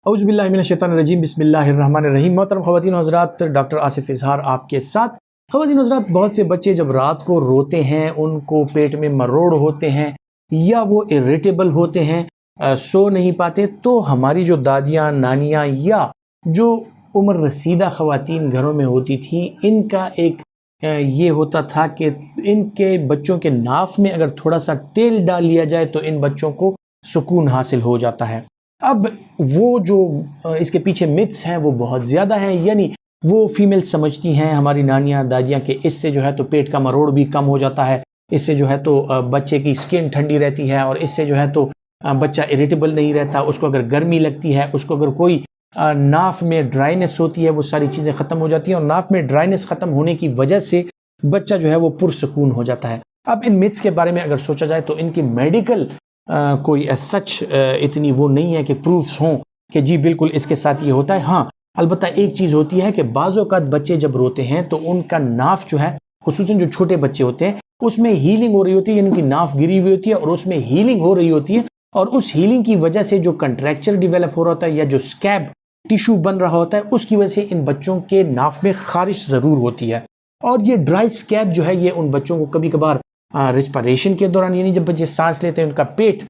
औज़ुबिल्लाहिमिनश्शैतानिर्रजीम बिस्मिल्लाहिर्रहमानिर्रहीम। मोहतरम ख़वातीन हज़रात, डॉक्टर आसिफ इज़हार आपके साथ। ख़वातीन हज़रात, बहुत से बच्चे जब रात को रोते हैं, उनको पेट में मरोड़ होते हैं या वो इरिटेबल होते हैं, सो नहीं पाते, तो हमारी जो दादियाँ, नानियाँ या जो उम्र रसीदा ख़वातीन घरों में होती थी, इनका एक ये होता था कि इनके बच्चों के नाफ में अगर थोड़ा सा तेल डाल लिया जाए तो इन बच्चों को सुकून हासिल हो जाता है। अब वो जो इसके पीछे मिथ्स हैं वो बहुत ज़्यादा हैं, यानी वो फीमेल समझती हैं हमारी नानियाँ दादियाँ कि इससे जो है तो पेट का मरोड़ भी कम हो जाता है, इससे जो है तो बच्चे की स्किन ठंडी रहती है और इससे जो है तो बच्चा इरिटेबल नहीं रहता। उसको अगर गर्मी लगती है, उसको अगर कोई नाफ में ड्राइनेस होती है, वो सारी चीज़ें ख़त्म हो जाती हैं और नाफ में ड्राइनेस ख़त्म होने की वजह से बच्चा जो है वो पुरसकून हो जाता है। अब इन मिथ्स के बारे में अगर सोचा जाए तो इनकी मेडिकल कोई सच इतनी वो नहीं है कि प्रूफ्स हों कि जी बिल्कुल इसके साथ ये होता है। हाँ, अलबत्ता एक चीज़ होती है कि बाज़ औक़ात बच्चे जब रोते हैं तो उनका नाफ जो है, खुसूसन जो छोटे बच्चे होते हैं, उसमें हीलिंग हो रही होती है, यानी कि नाफ गिरी हुई होती है और उसमें हीलिंग हो रही होती है और उस हीलिंग की वजह से जो कंट्रैक्चर डिवेलप हो रहा होता है या जो स्कैब टिश्यू बन रहा होता है, उसकी वजह से इन बच्चों के नाफ में खारिश ज़रूर होती है। और ये ड्राई स्कैब जो है ये उन बच्चों को कभी कभार रेस्पिरेशन के दौरान, यानी जब बच्चे सांस लेते हैं उनका पेट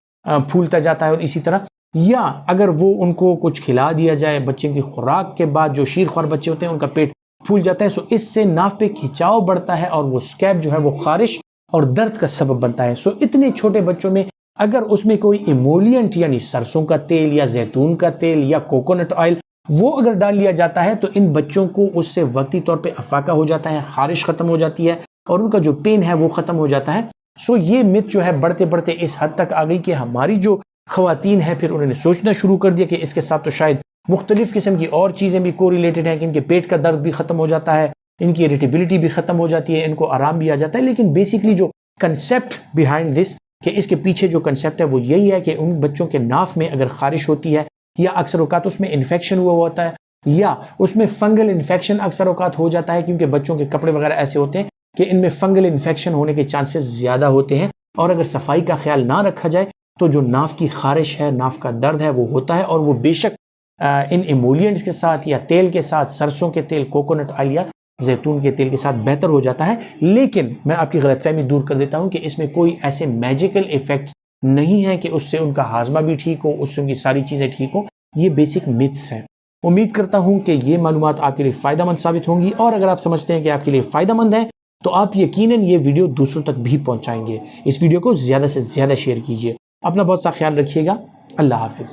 फूलता जाता है और इसी तरह, या अगर वो उनको कुछ खिला दिया जाए बच्चे की खुराक के बाद, जो शीरख्वार बच्चे होते हैं उनका पेट फूल जाता है, सो इससे नाफ पे खिंचाव बढ़ता है और वो स्कैब जो है वो खारिश और दर्द का सबब बनता है। सो इतने छोटे बच्चों में अगर उसमें कोई इमोलियंट यानी सरसों का तेल या जैतून का तेल या कोकोनट ऑयल वो अगर डाल लिया जाता है तो इन बच्चों को उससे वक्ती तौर पे अफाका हो जाता है, खारिश खत्म हो जाती है और उनका जो पेन है वो खत्म हो जाता है। सो ये मिथ जो है बढ़ते बढ़ते इस हद तक आ गई कि हमारी जो ख़वातीन है फिर उन्होंने सोचना शुरू कर दिया कि इसके साथ तो शायद मुख्तलिफ किस्म की और चीज़ें भी कोरिलेटेड हैं, कि इनके पेट का दर्द भी ख़त्म हो जाता है, इनकी इरिटेबिलिटी भी ख़त्म हो जाती है, इनको आराम भी आ जाता है। लेकिन बेसिकली जो कंसेप्ट बिहाइंड दिस, कि इसके पीछे जो कंसेप्ट है वो यही है कि उन बच्चों के नाफ में अगर खारिश होती है या अक्सर औकात उसमें इन्फेक्शन हुआ होता है या उसमें फंगल इन्फेक्शन अक्सर औकात हो जाता है, क्योंकि बच्चों के कपड़े वगैरह ऐसे होते हैं कि इनमें फंगल इन्फेक्शन होने के चांसेस ज़्यादा होते हैं और अगर सफाई का ख्याल ना रखा जाए तो जो नाफ की खारिश है, नाफ का दर्द है वो होता है और वो बेशक इन इमोलियंट्स के साथ या तेल के साथ, सरसों के तेल, कोकोनट ऑयल या जैतून के तेल के साथ बेहतर हो जाता है। लेकिन मैं आपकी गलतफहमी दूर कर देता हूं कि इसमें कोई ऐसे मैजिकल इफेक्ट्स नहीं है कि उससे उनका हाजमा भी ठीक हो, उससे उनकी सारी चीज़ें ठीक हो। ये बेसिक मिथ्स हैं। उम्मीद करता हूं कि ये मालूमात आपके लिए फ़ायदेमंद साबित होंगी और अगर आप समझते हैं कि आपके लिए फ़ायदेमंद है तो आप यकीनन ये वीडियो दूसरों तक भी पहुंचाएंगे। इस वीडियो को ज़्यादा से ज़्यादा शेयर कीजिए। अपना बहुत सा ख्याल रखिएगा। अल्लाह हाफिज़।